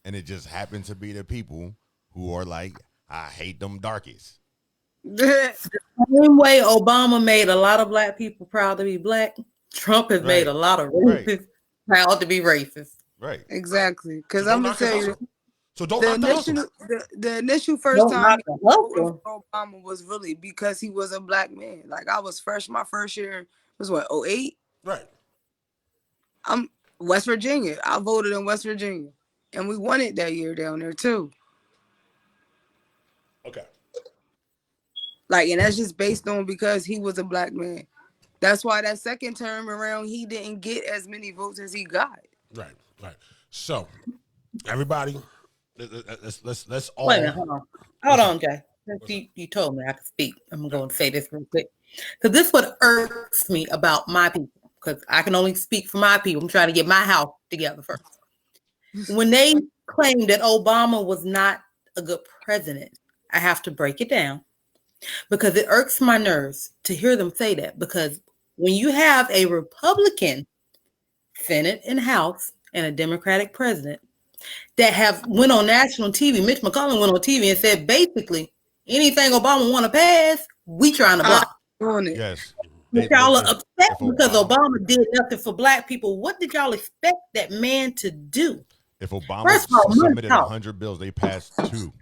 And it just happened to be the people who are like, I hate them darkies. The same way Obama made a lot of black people proud to be black, Trump has made a lot of racists proud to be racist. Right. Exactly. Because I'm going to tell you, so don't the initial first time Obama was really because he was a black man. Like I was my first year was what, 2008? Right. I'm West Virginia. I voted in West Virginia. And we won it that year down there too. Okay. Like, and that's just based on because he was a black man. That's why that second term around, he didn't get as many votes as he got. Right. So, everybody, let's all. Wait a minute, hold on, Jay. You told me I could speak. I'm going to say this real quick. Because this is what irks me about my people. Because I can only speak for my people. I'm trying to get my house together first. When they claim that Obama was not a good president, I have to break it down. Because it irks my nerves to hear them say that. Because when you have a Republican Senate and House and a Democratic president that have went on national TV, Mitch McConnell went on TV and said basically anything Obama want to pass, we trying to block. Yes. But y'all are upset because Obama did nothing for black people. What did y'all expect that man to do? If Obama submitted 100 bills, they passed 2.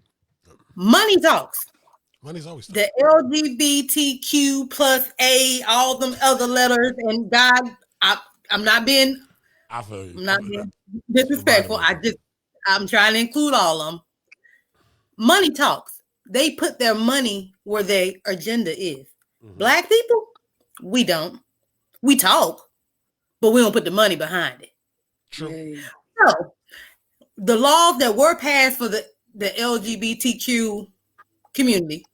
Money talks. Money's always the LGBTQ plus A, all them other letters, and God, I'm not being disrespectful. I'm trying to include all of them. Money talks. They put their money where their agenda is. Mm-hmm. Black people, we don't. We talk, but we don't put the money behind it. True. So the laws that were passed for the LGBTQ community,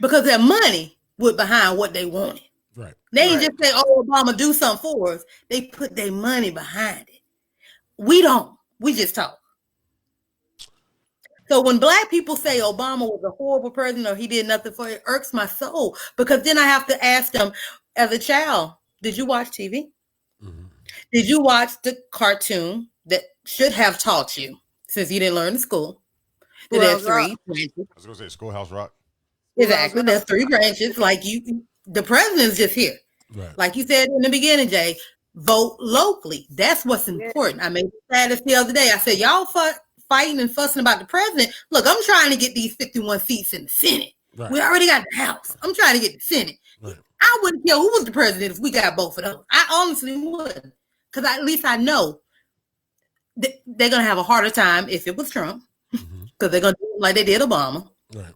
because their money went behind what they wanted. Right. They didn't just say, "Oh, Obama, do something for us." They put their money behind it. We don't. We just talk. So when Black people say Obama was a horrible president or he did nothing for it, irks my soul, because then I have to ask them, as a child, did you watch TV? Mm-hmm. Did you watch the cartoon that should have taught you, since you didn't learn in school? That there's three branches. I was gonna say Schoolhouse Rock. Exactly. There's three branches. Like the president's just here. Right. Like you said in the beginning, Jay, vote locally. That's what's important. I made status the other day. I said, y'all fighting and fussing about the president. Look, I'm trying to get these 51 seats in the Senate. Right. We already got the House. I'm trying to get the Senate. Right. I wouldn't care who was the president if we got both of those. I honestly wouldn't. Because at least I know they're going to have a harder time if it was Trump. Because they're going to do it like they did Obama. Right.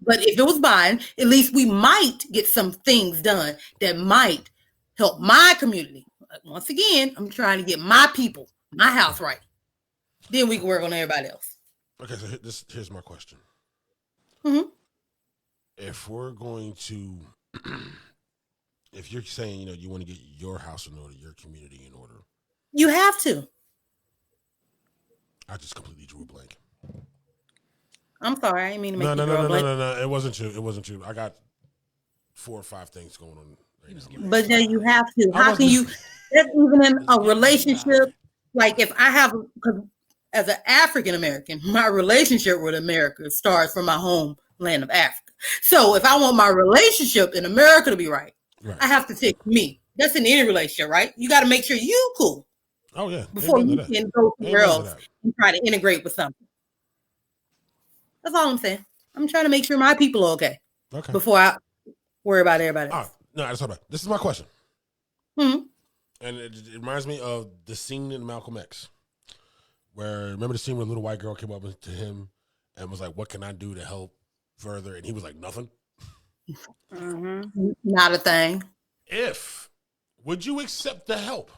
But if it was Biden, at least we might get some things done that might help my community. Once again, I'm trying to get my people, my house right. Then we can work on everybody else. Okay, so here's my question. Mm-hmm. If we're going to, if you're saying, you want to get your house in order, your community in order. You have to. I just completely drew a blank. I'm sorry, I didn't mean to make you draw a blank. No. It wasn't you. It wasn't you. I got 4 or 5 things going on right now. But then you have to. How can you? That's even in a relationship. Like if I have, because as an African American, my relationship with America starts from my homeland of Africa. So if I want my relationship in America to be right, I have to take me. That's in any relationship, right? You got to make sure you cool. Oh yeah. Before you can go somewhere else and try to integrate with something. That's all I'm saying. I'm trying to make sure my people are okay. Okay. Before I worry about everybody else. No, that's all right. This is my question. Mm-hmm. And it reminds me of the scene in Malcolm X, where remember the scene where a little white girl came up to him and was like, "What can I do to help further?" And he was like, "Nothing." Mm-hmm. Not a thing. Would you accept the help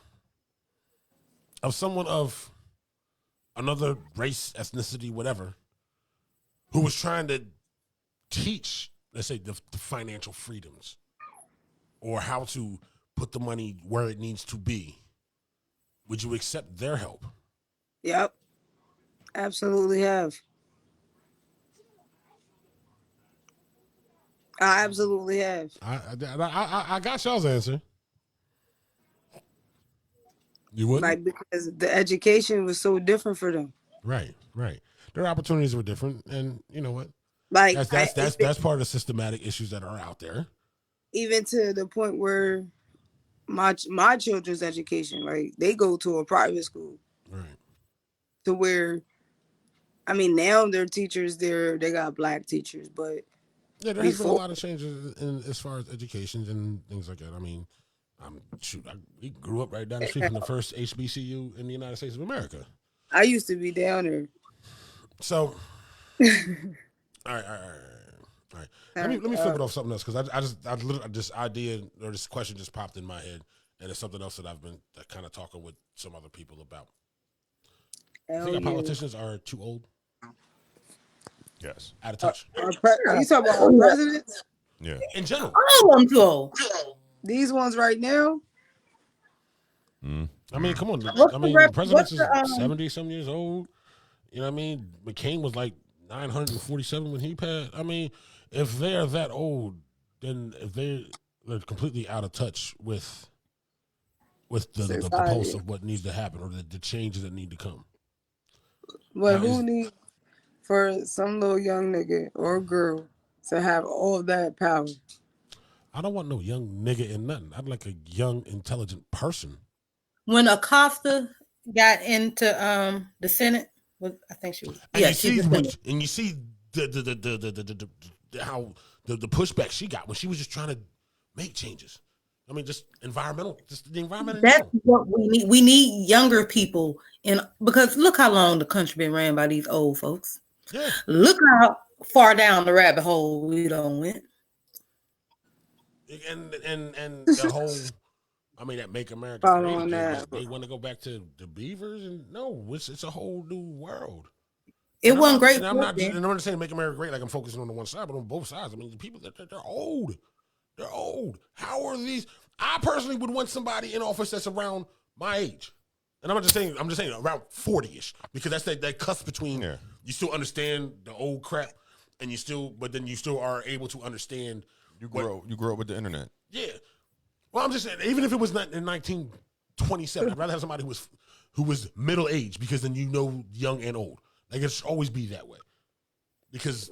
of someone of another race, ethnicity, whatever, who was trying to teach, let's say, the financial freedoms or how to put the money where it needs to be? Would you accept their help? Yep. Absolutely have. I absolutely have. I got y'all's answer. You wouldn't? Like, because the education was so different for them. Right. Their opportunities were different, and you know what? Like That's part of the systematic issues that are out there. Even to the point where my children's education, right? They go to a private school. Right. To where, I mean, now their teachers, they got black teachers, but yeah, there has been a lot of changes in as far as education and things like that. I mean, we grew up right down the street from the first HBCU in the United States of America. I used to be down there. So, all right. Let me flip it off something else, because I literally, this idea or this question just popped in my head, and it's something else that I've been kind of talking with some other people about. You think our politicians are too old? Yes. Out of touch. Are you talking about our presidents? Yeah. In general. Oh, I'm too old. These ones right now? I mean, come on. The president is 70-some years old. You know what I mean? McCain was like 947 when he passed. I mean, if they're that old, then if they're completely out of touch with the pulse of what needs to happen or the changes that need to come. But who needs for some little young nigga or girl to have all that power? I don't want no young nigga in nothing. I'd like a young, intelligent person. When Acosta got into the Senate, I think she was. And yeah, you see the how the pushback she got when she was just trying to make changes. I mean, just the environment. That's what we need. We need younger people, because look how long the country been ran by these old folks. Yeah. Look how far down the rabbit hole we don't went. And the whole I mean, that Make America Following Great. that. They want to go back to the Beavers, and no, it's a whole new world. It And wasn't great. And I'm not for saying Make America Great like I'm focusing on the one side, but on both sides. I mean, the people they're old. They're old. How are these? I personally would want somebody in office that's around my age. And I'm just saying around 40-ish, because that's that cusp between you still understand the old crap and but then you still are able to understand. You grow up with the internet. Yeah. Well, I'm just saying, even if it was not in 1927, I'd rather have somebody who was middle aged, because then you know young and old. Like, it should always be that way. Because,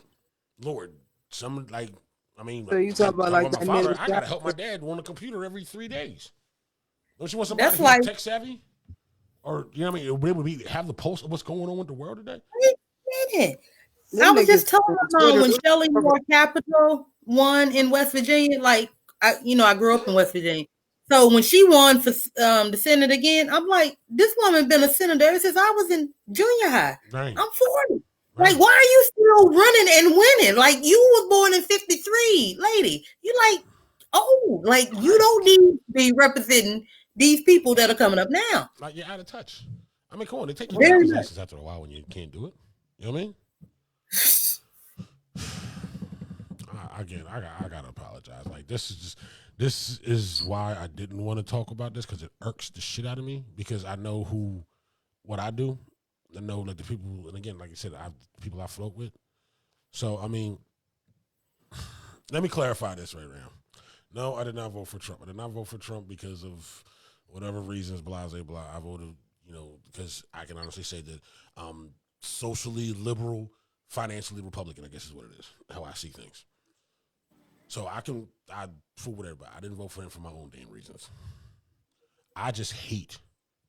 Lord, so you talk about like my father, I gotta help my dad on the computer every 3 days. Don't you want somebody who's tech savvy? Or, you know what I mean? Have the pulse of what's going on with the world today? I was just telling my mom when Shelley Moore Capital won in West Virginia, like, I grew up in West Virginia. So when she won for the Senate again, I'm like, this woman been a senator since I was in junior high. Right. I'm 40. Right. Like, why are you still running and winning? Like, you was born in 53, lady. You like, like, you don't need to be representing these people that are coming up now. Like, you're out of touch. I mean, come on, they take your license after a while when you can't do it. You know what I mean? Again, I gotta apologize. Like, this is why I didn't want to talk about this, because it irks the shit out of me, because I know what I do. I know, like, the people, and again, like I said, people I float with. So, I mean, let me clarify this right now. No, I did not vote for Trump. I did not vote for Trump because of whatever reasons, blah, blah, blah. I voted, because I can honestly say that socially liberal, financially Republican, I guess is what it is, how I see things. So I fool with everybody. I didn't vote for him for my own damn reasons. I hate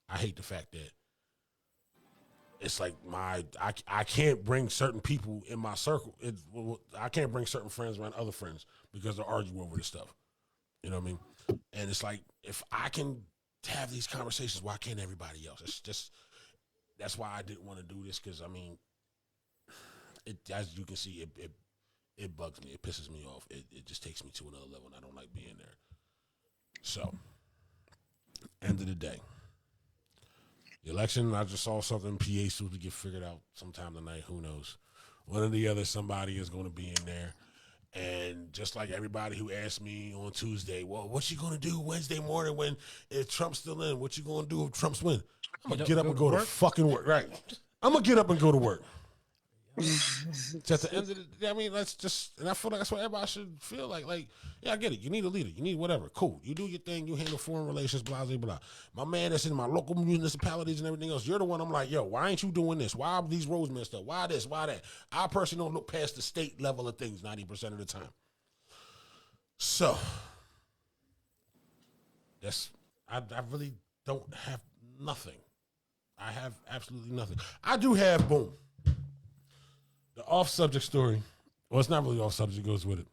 the fact that it's like I can't bring certain people in my circle. I can't bring certain friends around other friends because they'll argue over this stuff. You know what I mean? And it's like, if I can have these conversations, why can't everybody else? It's just, that's why I didn't want to do this, because, I mean, as you can see, it bugs me. It pisses me off. It just takes me to another level, and I don't like being there. So, end of the day. The election, I just saw something, PA supposed to get figured out sometime tonight. Who knows? One or the other, somebody is going to be in there. And just like everybody who asked me on Tuesday, well, what you going to do Wednesday morning if Trump's still in? What you going to do if Trump's win? I'm going to get up and go to fucking work. Right. I'm going to get up and go to work. So at the end of the day, I mean, and I feel like that's what everybody should feel like. Like, yeah, I get it. You need a leader. You need whatever. Cool. You do your thing. You handle foreign relations, blah, blah, blah. My man that's in my local municipalities and everything else, you're the one I'm like, yo, why ain't you doing this? Why are these roads messed up? Why this? Why that? I personally don't look past the state level of things 90% of the time. So, I really don't have nothing. I have absolutely nothing. I do have, boom, the off-subject story. Well, it's not really off-subject. It goes with it.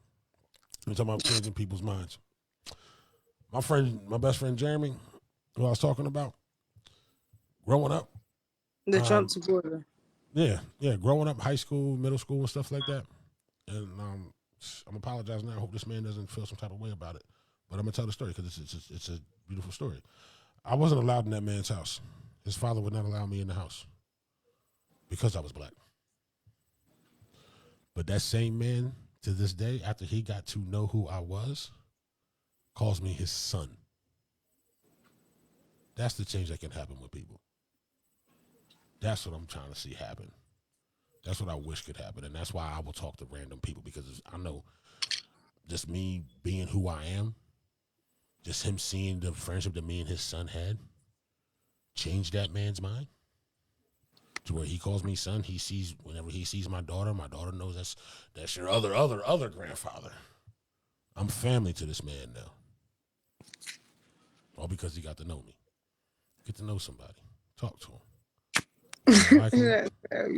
We're talking about changing people's minds. My best friend Jeremy, who I was talking about, growing up. The Trump supporter. Yeah. Growing up, high school, middle school, and stuff like that. And I'm apologizing now. I hope this man doesn't feel some type of way about it. But I'm going to tell the story because it's a beautiful story. I wasn't allowed in that man's house. His father would not allow me in the house because I was black. But that same man, to this day, after he got to know who I was, calls me his son. That's the change that can happen with people. That's what I'm trying to see happen. That's what I wish could happen. And that's why I will talk to random people, because I know just me being who I am, just him seeing the friendship that me and his son had, changed that man's mind. To where he calls me son, whenever he sees my daughter knows that's your other grandfather. I'm family to this man now. All because he got to know me. Get to know somebody. Talk to him. Like him.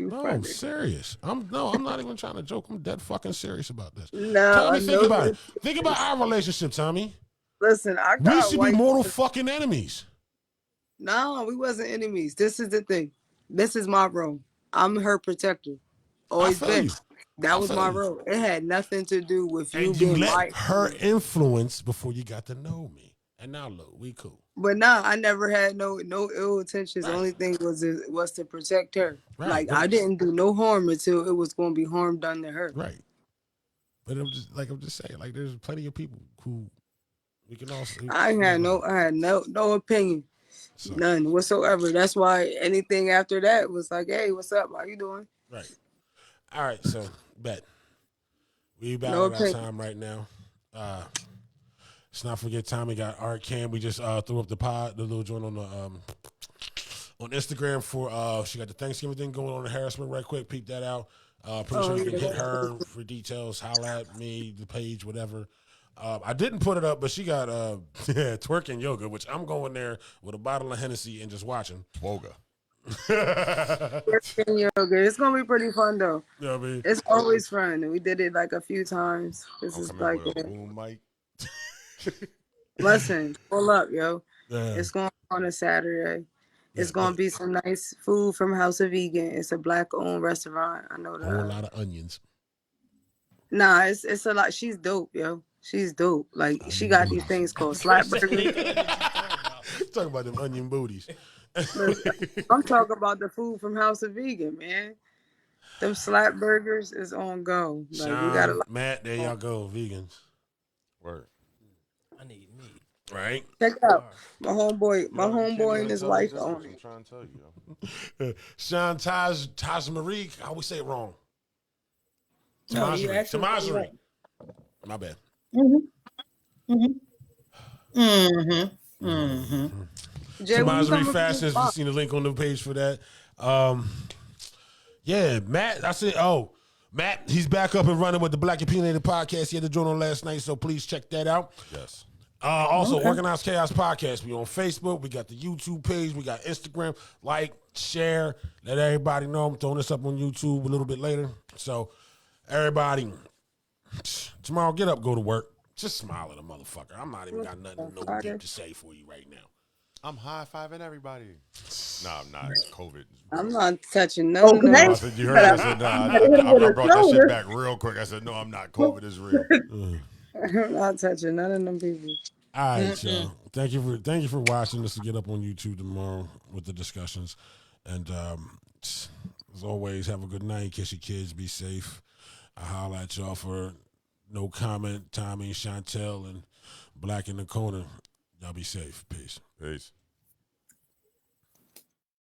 No, I'm serious. I'm not even trying to joke. I'm dead fucking serious about this. No, Tommy, think about it. Think about our relationship, Tommy. Listen, We should be mortal fucking enemies. No, we wasn't enemies. This is the thing. This is my role. I'm her protector. Always been. That was my role. It had nothing to do with you being let her influence before you got to know me. And now look, we cool. But nah, I never had no ill intentions. The Right. only thing was to protect her. Right, Like but- I didn't do no harm until it was going to be harm done to her. Right. But I'm just saying, like there's plenty of people who we can also. I had no opinion, So, none whatsoever. That's why anything after that was like, hey, what's up? How you doing? right. All right. So bet we about No at our opinion. time right now. Let's not forget Tommy got Art Cam. We just threw up the little joint on the on Instagram for she got the Thanksgiving thing going on in Harrisburg right quick. Peep that out. Pretty sure you can hit her for details. Holla at me, the page, whatever. I didn't put it up, but she got twerking yoga, which I'm going there with a bottle of Hennessy and just watching. Woga. It's gonna be pretty fun though. You know what I mean? It's always fun. We did it like a few times. This I'm is coming like with a boom mic. listen, pull up, yo. Yeah. It's going on a Saturday. It's gonna be some nice food from House of Vegan. It's a black-owned restaurant. I know A whole that. lot of onions. Nah, it's a lot. She's dope, yo. She's dope. Like she got these things called slap burgers. Talking about them onion booties. I'm talking about the food from House of Vegan, man. Them slap burgers is on go. Like we got Sean, to Matt, there y'all go, vegans. Word. I need meat. Right? check out my homeboy. My You know, you can't homeboy even and his tell wife the own difference. it. I'm trying to tell you. Yo. Sean Taj Marie, how we say it wrong? No, you actually Tamasery. right. My bad. Jay, when you Tamasery coming Fashions, from if you've seen the link on the page for that. Yeah, Matt, I said, Matt, he's back up and running with the Black Opinionated podcast. He had the joint on last night, so please check that out. Yes. Also, Organized Chaos Podcast. We on Facebook. We got the YouTube page. We got Instagram. Like, share. Let everybody know. I'm throwing this up on YouTube a little bit later. So, everybody, tomorrow, get up, go to work. Just smile at a motherfucker. I'm not even got nothing no deep to say for you right now. I'm high-fiving everybody. Nah, I'm not. It's COVID. I'm not touching none of Oh, I them. said, you heard it? I said, nah. I brought that shit back real quick. I said, no, I'm not. COVID is real. I'm not touching none of them people. All right, y'all. Thank you for watching this to get up on YouTube tomorrow with the discussions. And as always, have a good night. Kiss your kids. Be safe. I holla at y'all for No Comment, Tommy, Chantel, and Black in the Corner. Y'all be safe. Peace. Peace.